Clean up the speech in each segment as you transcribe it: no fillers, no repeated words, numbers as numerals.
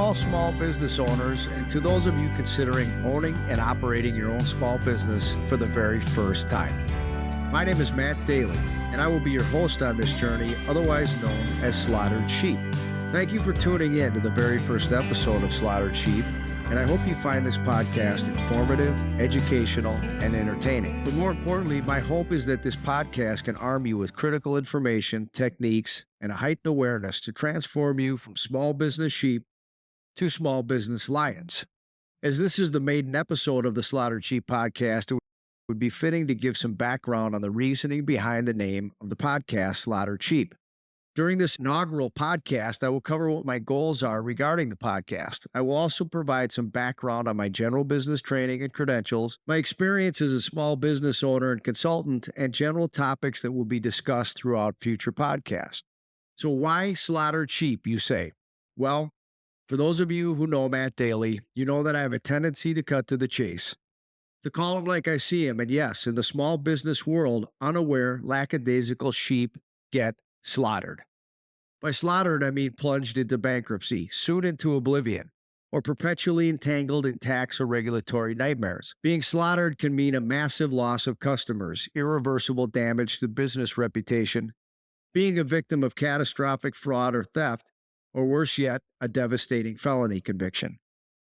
all small business owners and to those of you considering owning and operating your own small business for the very first time. My name is Matt Daly, and I will be your host on this journey, otherwise known as Slaughtered Sheep. Thank you for tuning in to the very first episode of Slaughtered Sheep, and I hope you find this podcast informative, educational, and entertaining. But more importantly, my hope is that this podcast can arm you with critical information, techniques, and a heightened awareness to transform you from small business sheep to small business lions. As this is the maiden episode of the Slaughtered Sheep podcast, it would be fitting to give some background on the reasoning behind the name of the podcast, Slaughtered Sheep. During this inaugural podcast, I will cover what my goals are regarding the podcast. I will also provide some background on my general business training and credentials, my experience as a small business owner and consultant, and general topics that will be discussed throughout future podcasts. So why Slaughtered Sheep, you say? Well, for those of you who know Matt Daly, you know that I have a tendency to cut to the chase, to call him like I see him. And yes, in the small business world, unaware, lackadaisical sheep get slaughtered. By slaughtered, I mean plunged into bankruptcy, sued into oblivion, or perpetually entangled in tax or regulatory nightmares. Being slaughtered can mean a massive loss of customers, irreversible damage to business reputation, being a victim of catastrophic fraud or theft, or worse yet, a devastating felony conviction.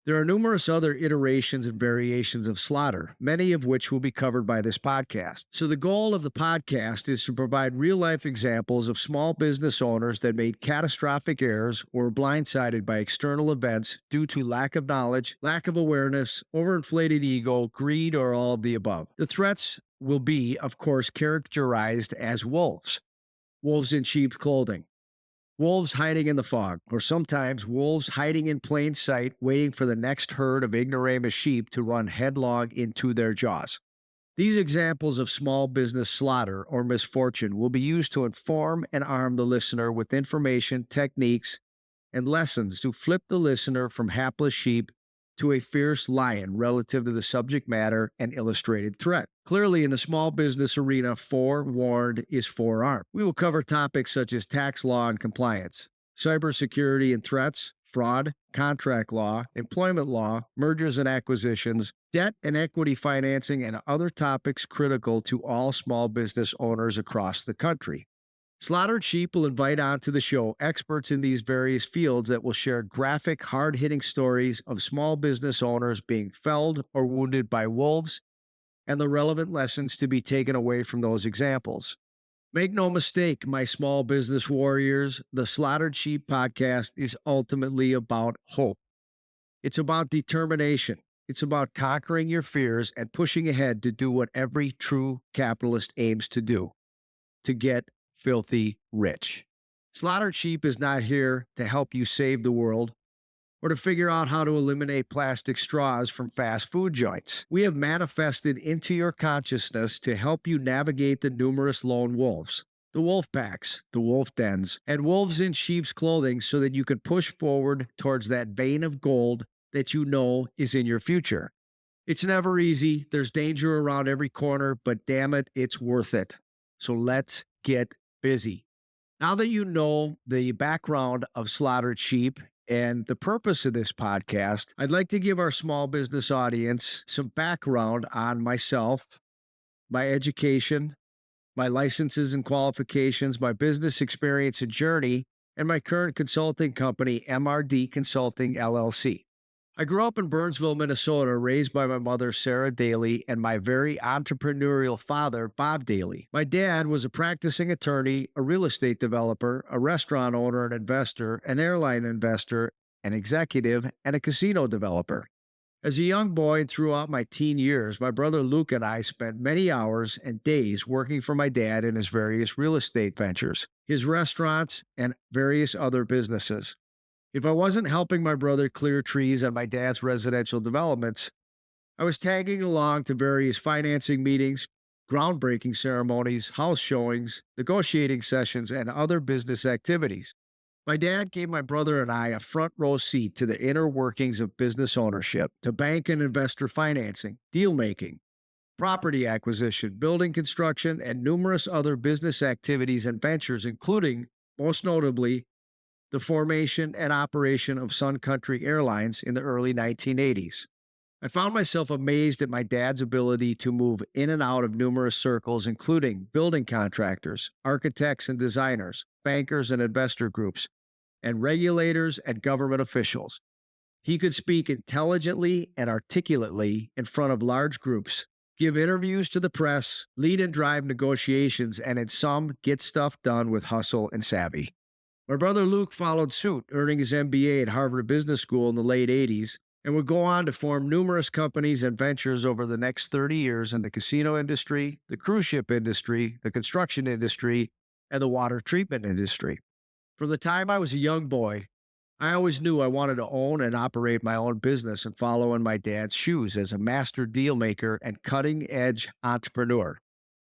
There are numerous other iterations and variations of slaughter, many of which will be covered by this podcast. So the goal of the podcast is to provide real-life examples of small business owners that made catastrophic errors or were blindsided by external events due to lack of knowledge, lack of awareness, overinflated ego, greed, or all of the above. The threats will be, of course, characterized as wolves. Wolves in sheep's clothing. Wolves hiding in the fog, or sometimes wolves hiding in plain sight, waiting for the next herd of ignoramus sheep to run headlong into their jaws. These examples of small business slaughter or misfortune will be used to inform and arm the listener with information, techniques, and lessons to flip the listener from hapless sheep to a fierce lion relative to the subject matter and illustrated threat. Clearly, in the small business arena, forewarned is forearmed. We will cover topics such as tax law and compliance, cybersecurity and threats, fraud, contract law, employment law, mergers and acquisitions, debt and equity financing, and other topics critical to all small business owners across the country. Slaughtered Sheep will invite onto the show experts in these various fields that will share graphic, hard-hitting stories of small business owners being felled or wounded by wolves and the relevant lessons to be taken away from those examples. Make no mistake, my small business warriors, the Slaughtered Sheep podcast is ultimately about hope. It's about determination. It's about conquering your fears and pushing ahead to do what every true capitalist aims to do, to get filthy rich. Slaughtered Sheep is not here to help you save the world or to figure out how to eliminate plastic straws from fast food joints. We have manifested into your consciousness to help you navigate the numerous lone wolves, the wolf packs, the wolf dens, and wolves in sheep's clothing so that you can push forward towards that vein of gold that you know is in your future. It's never easy. There's danger around every corner, but damn it, it's worth it. So let's get busy. Now that you know the background of Slaughtered Sheep and the purpose of this podcast, I'd like to give our small business audience some background on myself, my education, my licenses and qualifications, my business experience and journey, and my current consulting company, MRD Consulting LLC. I grew up in Burnsville, Minnesota, raised by my mother, Sarah Daly, and my very entrepreneurial father, Bob Daly. My dad was a practicing attorney, a real estate developer, a restaurant owner and investor, an airline investor, an executive, and a casino developer. As a young boy and throughout my teen years, my brother Luke and I spent many hours and days working for my dad in his various real estate ventures, his restaurants, and various other businesses. If I wasn't helping my brother clear trees on my dad's residential developments, I was tagging along to various financing meetings, groundbreaking ceremonies, house showings, negotiating sessions, and other business activities. My dad gave my brother and I a front row seat to the inner workings of business ownership, to bank and investor financing, deal making, property acquisition, building construction, and numerous other business activities and ventures, including, most notably, the formation and operation of Sun Country Airlines in the early 1980s. I found myself amazed at my dad's ability to move in and out of numerous circles, including building contractors, architects and designers, bankers and investor groups, and regulators and government officials. He could speak intelligently and articulately in front of large groups, give interviews to the press, lead and drive negotiations, and in some, get stuff done with hustle and savvy. My brother Luke followed suit, earning his MBA at Harvard Business School in the late 80s, and would go on to form numerous companies and ventures over the next 30 years in the casino industry, the cruise ship industry, the construction industry, and the water treatment industry. From the time I was a young boy, I always knew I wanted to own and operate my own business and follow in my dad's shoes as a master deal maker and cutting edge entrepreneur.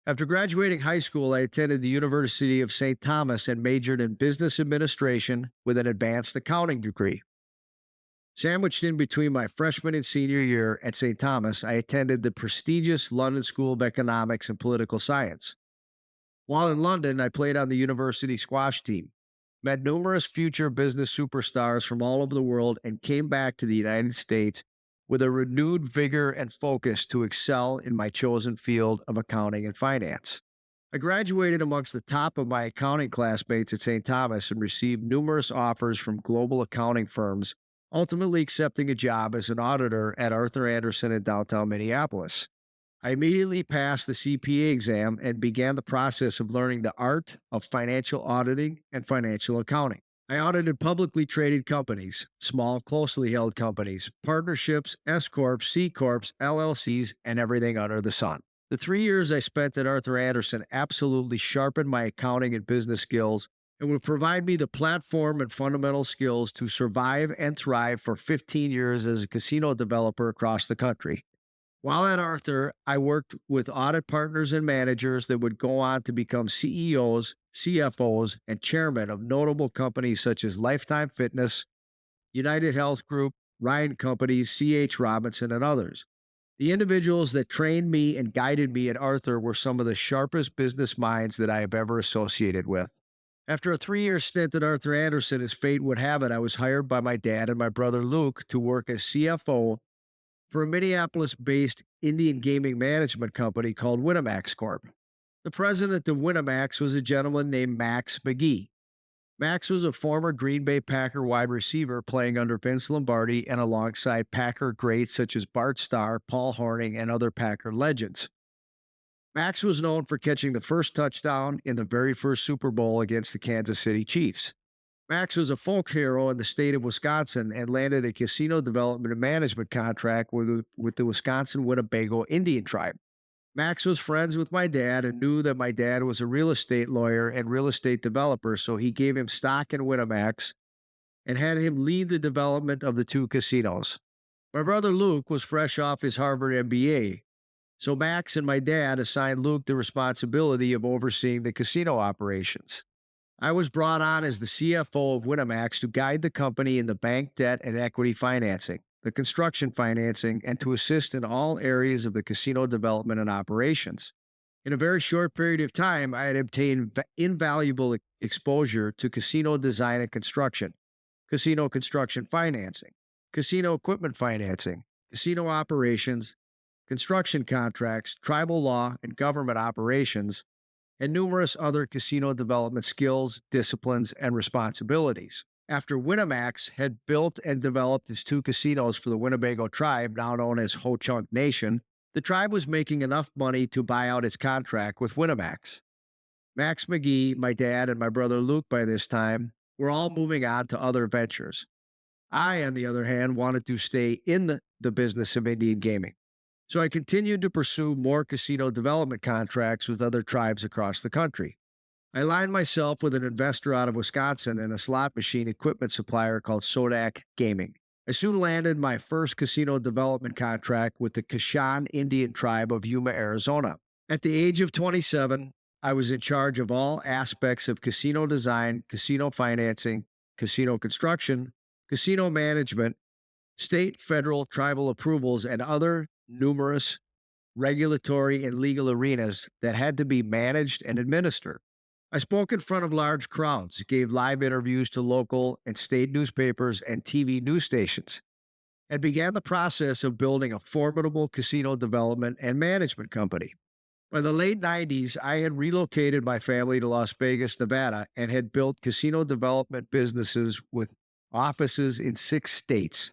After graduating high school, I attended the University of St. Thomas and majored in business administration with an advanced accounting degree. Sandwiched in between my freshman and senior year at St. Thomas, I attended the prestigious London School of Economics and Political Science. While in London, I played on the university squash team, met numerous future business superstars from all over the world, and came back to the United States with a renewed vigor and focus to excel in my chosen field of accounting and finance. I graduated amongst the top of my accounting classmates at St. Thomas and received numerous offers from global accounting firms, ultimately accepting a job as an auditor at Arthur Andersen in downtown Minneapolis. I immediately passed the CPA exam and began the process of learning the art of financial auditing and financial accounting. I audited publicly traded companies, small, closely held companies, partnerships, S Corps, C Corps, LLCs, and everything under the sun. The 3 years I spent at Arthur Andersen absolutely sharpened my accounting and business skills and would provide me the platform and fundamental skills to survive and thrive for 15 years as a casino developer across the country. While at Arthur, I worked with audit partners and managers that would go on to become CEOs, CFOs, and chairmen of notable companies such as Lifetime Fitness, United Health Group, Ryan Companies, C.H. Robinson, and others. The individuals that trained me and guided me at Arthur were some of the sharpest business minds that I have ever associated with. After a 3-year stint at Arthur Andersen, as fate would have it, I was hired by my dad and my brother Luke to work as CFO for a Minneapolis-based Indian gaming management company called Winamax Corp. The president of Winamax was a gentleman named Max McGee. Max was a former Green Bay Packer wide receiver playing under Vince Lombardi and alongside Packer greats such as Bart Starr, Paul Hornung, and other Packer legends. Max was known for catching the first touchdown in the very first Super Bowl against the Kansas City Chiefs. Max was a folk hero in the state of Wisconsin and landed a casino development and management contract with the Wisconsin Winnebago Indian tribe. Max was friends with my dad and knew that my dad was a real estate lawyer and real estate developer, so he gave him stock in Winamax and had him lead the development of the 2 casinos. My brother Luke was fresh off his Harvard MBA, so Max and my dad assigned Luke the responsibility of overseeing the casino operations. I was brought on as the CFO of Winamax to guide the company in the bank debt and equity financing, the construction financing, and to assist in all areas of the casino development and operations. In a very short period of time, I had obtained invaluable exposure to casino design and construction, casino construction financing, casino equipment financing, casino operations, construction contracts, tribal law and government operations, and numerous other casino development skills, disciplines, and responsibilities. After Winamax had built and developed its 2 casinos for the Winnebago tribe, now known as Ho-Chunk Nation, the tribe was making enough money to buy out its contract with Winamax. Max McGee, my dad, and my brother Luke by this time were all moving on to other ventures. I, on the other hand, wanted to stay in the business of Indian gaming. So I continued to pursue more casino development contracts with other tribes across the country. I aligned myself with an investor out of Wisconsin and a slot machine equipment supplier called Sodak Gaming. I soon landed my first casino development contract with the Kashan Indian tribe of Yuma, Arizona. At the age of 27, I was in charge of all aspects of casino design, casino financing, casino construction, casino management, state, federal, tribal approvals, and other numerous regulatory and legal arenas that had to be managed and administered. I spoke in front of large crowds, gave live interviews to local and state newspapers and TV news stations, and began the process of building a formidable casino development and management company. By the late 90s, I had relocated my family to Las Vegas, Nevada, and had built casino development businesses with offices in 6 states.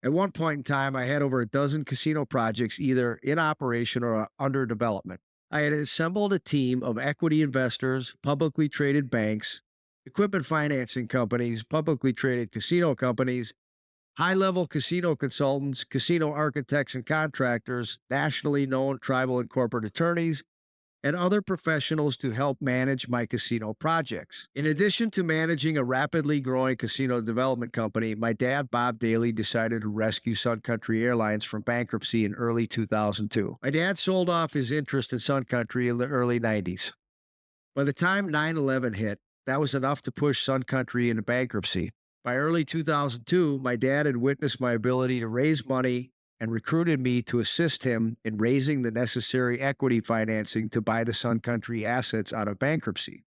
At one point in time, I had over a dozen casino projects either in operation or under development. I had assembled a team of equity investors, publicly traded banks, equipment financing companies, publicly traded casino companies, high level casino consultants, casino architects and contractors, nationally known tribal and corporate attorneys, and other professionals to help manage my casino projects. In addition to managing a rapidly growing casino development company, my dad, Bob Daly, decided to rescue Sun Country Airlines from bankruptcy in early 2002. My dad sold off his interest in Sun Country in the early 90s. By the time 9/11 hit, that was enough to push Sun Country into bankruptcy. By early 2002, my dad had witnessed my ability to raise money and recruited me to assist him in raising the necessary equity financing to buy the Sun Country assets out of bankruptcy.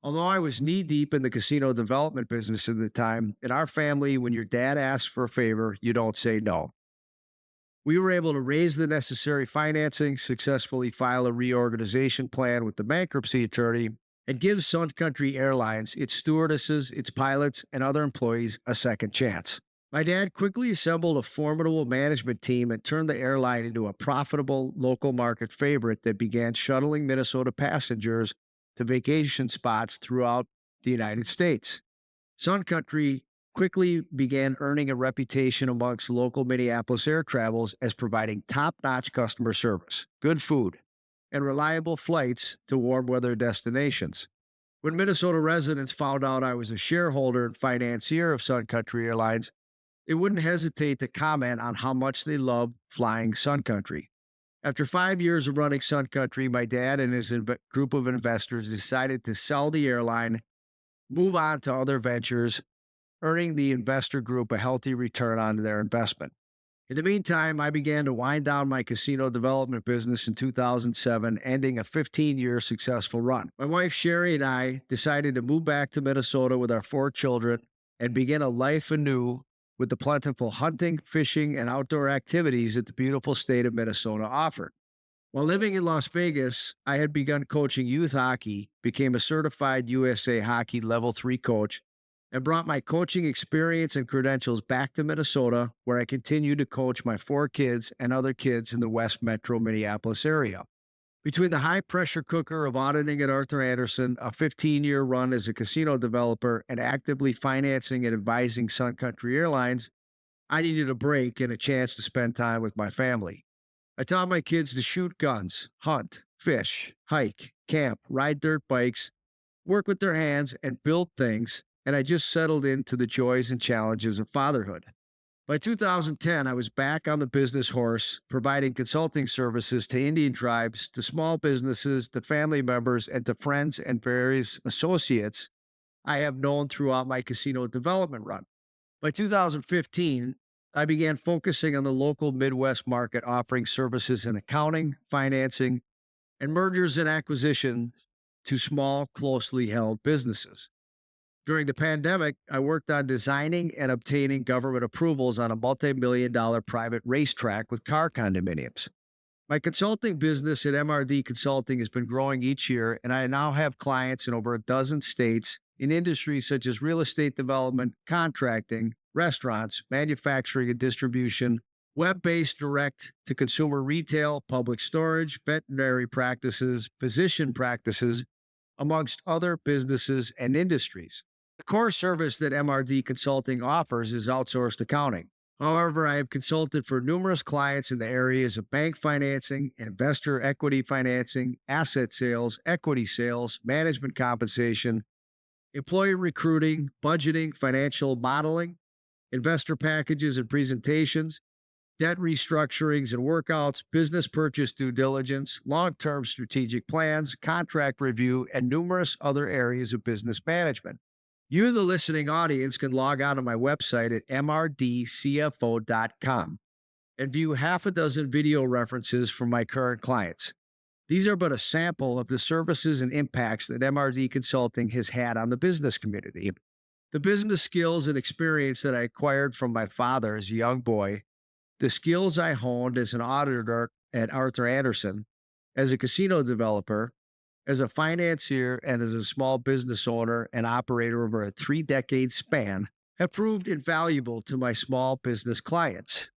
Although I was knee deep in the casino development business at the time, in our family, when your dad asks for a favor, you don't say no. We were able to raise the necessary financing, successfully file a reorganization plan with the bankruptcy attorney, and give Sun Country Airlines, its stewardesses, its pilots, and other employees a second chance. My dad quickly assembled a formidable management team and turned the airline into a profitable local market favorite that began shuttling Minnesota passengers to vacation spots throughout the United States. Sun Country quickly began earning a reputation amongst local Minneapolis air travels as providing top-notch customer service, good food, and reliable flights to warm weather destinations. When Minnesota residents found out I was a shareholder and financier of Sun Country Airlines, they wouldn't hesitate to comment on how much they loved flying Sun Country. After 5 years of running Sun Country, my dad and his group of investors decided to sell the airline, move on to other ventures, earning the investor group a healthy return on their investment. In the meantime, I began to wind down my casino development business in 2007, ending a 15-year successful run. My wife Sherry and I decided to move back to Minnesota with our 4 children and begin a life anew with the plentiful hunting, fishing, and outdoor activities that the beautiful state of Minnesota offered. While living in Las Vegas, I had begun coaching youth hockey, became a certified USA Hockey Level 3 coach, and brought my coaching experience and credentials back to Minnesota, where I continue to coach my 4 kids and other kids in the West Metro Minneapolis area. Between the high pressure cooker of auditing at Arthur Andersen, a 15-year run as a casino developer, and actively financing and advising Sun Country Airlines, I needed a break and a chance to spend time with my family. I taught my kids to shoot guns, hunt, fish, hike, camp, ride dirt bikes, work with their hands, and build things, and I just settled into the joys and challenges of fatherhood. By 2010, I was back on the business horse, providing consulting services to Indian tribes, to small businesses, to family members, and to friends and various associates I have known throughout my casino development run. By 2015, I began focusing on the local Midwest market, offering services in accounting, financing, and mergers and acquisitions to small, closely held businesses. During the pandemic, I worked on designing and obtaining government approvals on a multi-million-dollar private racetrack with car condominiums. My consulting business at MRD Consulting has been growing each year, and I now have clients in over a dozen states in industries such as real estate development, contracting, restaurants, manufacturing and distribution, web-based direct-to-consumer retail, public storage, veterinary practices, physician practices, amongst other businesses and industries. The core service that MRD Consulting offers is outsourced accounting. However, I have consulted for numerous clients in the areas of bank financing, investor equity financing, asset sales, equity sales, management compensation, employee recruiting, budgeting, financial modeling, investor packages and presentations, debt restructurings and workouts, business purchase due diligence, long-term strategic plans, contract review, and numerous other areas of business management. You, the listening audience, can log on to my website at mrdcfo.com and view half a dozen video references from my current clients. These are but a sample of the services and impacts that MRD Consulting has had on the business community. The business skills and experience that I acquired from my father as a young boy, the skills I honed as an auditor at Arthur Andersen, as a casino developer, as a financier, and as a small business owner and operator over a 3-decade span, have proved invaluable to my small business clients.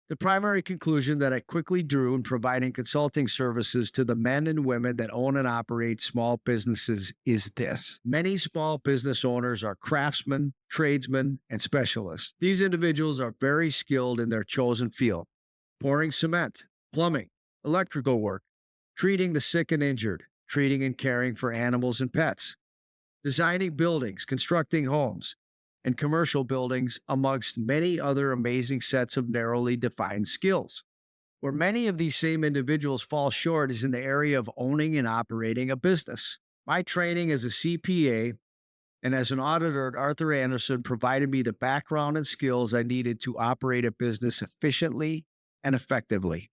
The primary conclusion that I quickly drew in providing consulting services to the men and women that own and operate small businesses is this. Many small business owners are craftsmen, tradesmen, and specialists. These individuals are very skilled in their chosen field: pouring cement, plumbing, electrical work, treating the sick and injured, treating and caring for animals and pets, designing buildings, constructing homes, and commercial buildings, amongst many other amazing sets of narrowly defined skills. Where many of these same individuals fall short is in the area of owning and operating a business. My training as a CPA and as an auditor at Arthur Andersen provided me the background and skills I needed to operate a business efficiently and effectively.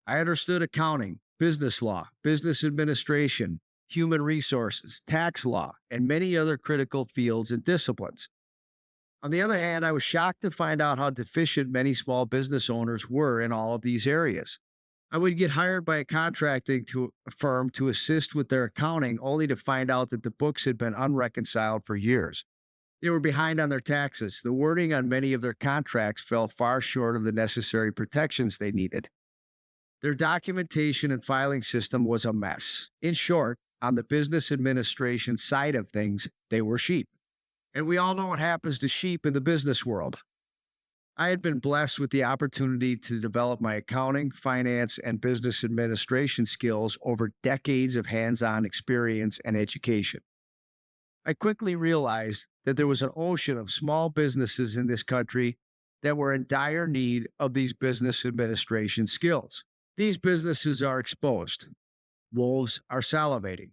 I understood accounting, business law, business administration, human resources, tax law, and many other critical fields and disciplines. On the other hand, I was shocked to find out how deficient many small business owners were in all of these areas. I would get hired by a contracting firm to assist with their accounting, only to find out that the books had been unreconciled for years. They were behind on their taxes. The wording on many of their contracts fell far short of the necessary protections they needed. Their documentation and filing system was a mess. In short, on the business administration side of things, they were sheep. And we all know what happens to sheep in the business world. I had been blessed with the opportunity to develop my accounting, finance, and business administration skills over decades of hands-on experience and education. I quickly realized that there was an ocean of small businesses in this country that were in dire need of these business administration skills. These businesses are exposed. Wolves are salivating.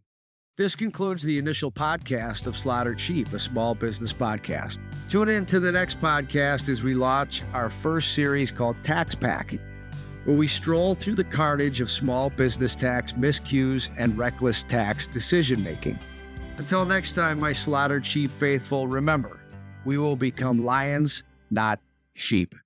This concludes the initial podcast of Slaughtered Sheep, a small business podcast. Tune in to the next podcast as we launch our first series called Tax Pack, where we stroll through the carnage of small business tax miscues and reckless tax decision-making. Until next time, my slaughtered sheep faithful, remember, we will become lions, not sheep.